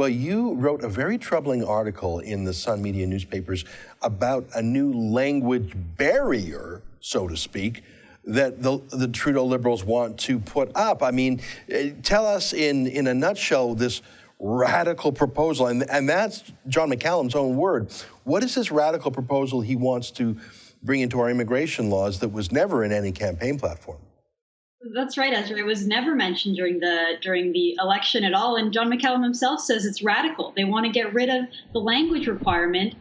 Well, you wrote a very troubling article in the Sun Media newspapers about a new language barrier, so to speak, that the Trudeau Liberals want to put up. I mean, tell us in a nutshell this radical proposal, and that's John McCallum's own word. What is this radical proposal he wants to bring into our immigration laws that was never in any campaign platform? That's right, Ezra. It was never mentioned during the election at all. And John McCallum himself says it's radical. They want to get rid of the language requirement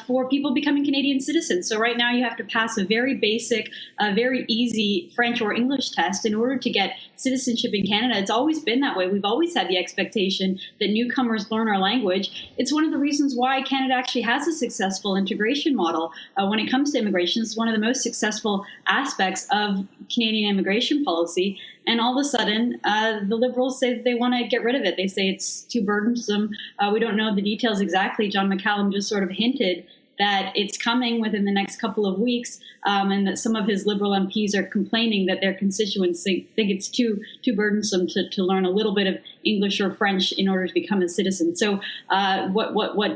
for people becoming Canadian citizens. So right now you have to pass a very basic, very easy French or English test in order to get citizenship in Canada. It's always been that way. We've always had the expectation that newcomers learn our language. It's one of the reasons why Canada actually has a successful integration model when it comes to immigration. It's one of the most successful aspects of Canadian immigration policy. And all of a sudden, the Liberals say that they want to get rid of it. They say it's too burdensome. We don't know the details exactly. John McCallum just sort of hinted that it's coming within the next couple of weeks, and that some of his Liberal MPs are complaining that their constituents think it's too burdensome to learn a little bit of English or French in order to become a citizen. So what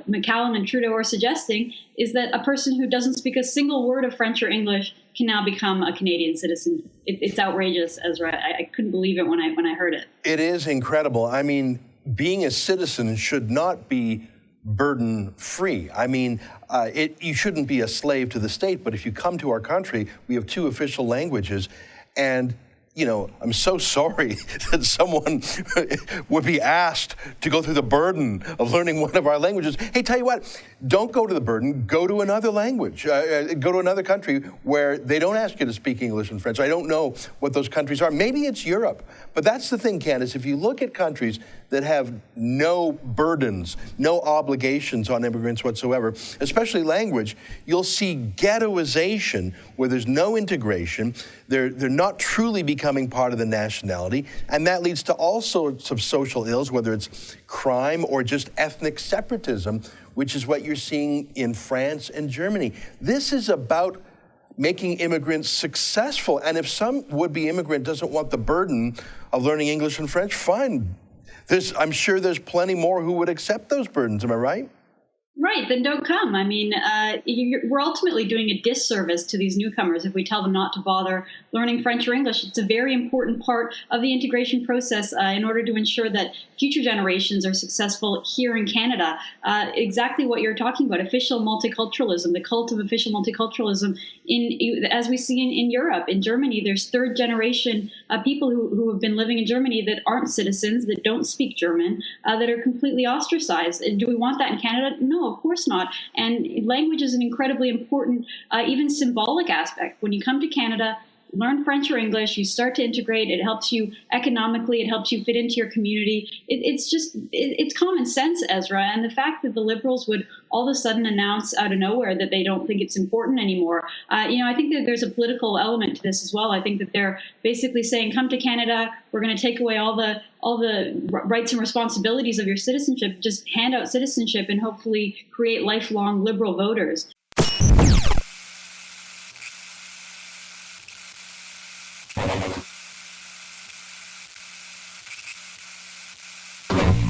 McCallum and Trudeau are suggesting is that a person who doesn't speak a single word of French or English can now become a Canadian citizen. It's outrageous, Ezra. I couldn't believe it when I heard it. It is incredible. I mean, being a citizen should not be burden-free. I mean, you shouldn't be a slave to the state, but if you come to our country, we have 2 official languages, and you know, I'm so sorry that someone would be asked to go through the burden of learning one of our languages. Hey, tell you what, don't go to the burden, go to another language. Go to another country where they don't ask you to speak English and French. I don't know what those countries are. Maybe it's Europe. But that's the thing, Candace, if you look at countries that have no burdens, no obligations on immigrants whatsoever, especially language, you'll see ghettoization where there's no integration. They're not truly becoming part of the nationality, and that leads to all sorts of social ills, whether it's crime or just ethnic separatism, which is what you're seeing in France and Germany. This is about making immigrants successful, and if some would-be immigrant doesn't want the burden of learning English and French, fine. I'm sure there's plenty more who would accept those burdens, am I right? Right, then don't come. I mean, we're ultimately doing a disservice to these newcomers if we tell them not to bother learning French or English. It's a very important part of the integration process in order to ensure that future generations are successful here in Canada. Exactly what you're talking about, official multiculturalism, the cult of official multiculturalism. As we see in Europe, in Germany, there's third-generation people who have been living in Germany that aren't citizens, that don't speak German, that are completely ostracized. And do we want that in Canada? No, of course not. And language is an incredibly important, even symbolic aspect. When you come to Canada, learn French or English, you start to integrate, it helps you economically, it helps you fit into your community. It's common sense, Ezra. And the fact that the Liberals would all of a sudden announce out of nowhere that they don't think it's important anymore, I think that there's a political element to this as well. I think that they're basically saying, come to Canada, we're going to take away all the rights and responsibilities of your citizenship, just hand out citizenship and hopefully create lifelong Liberal voters.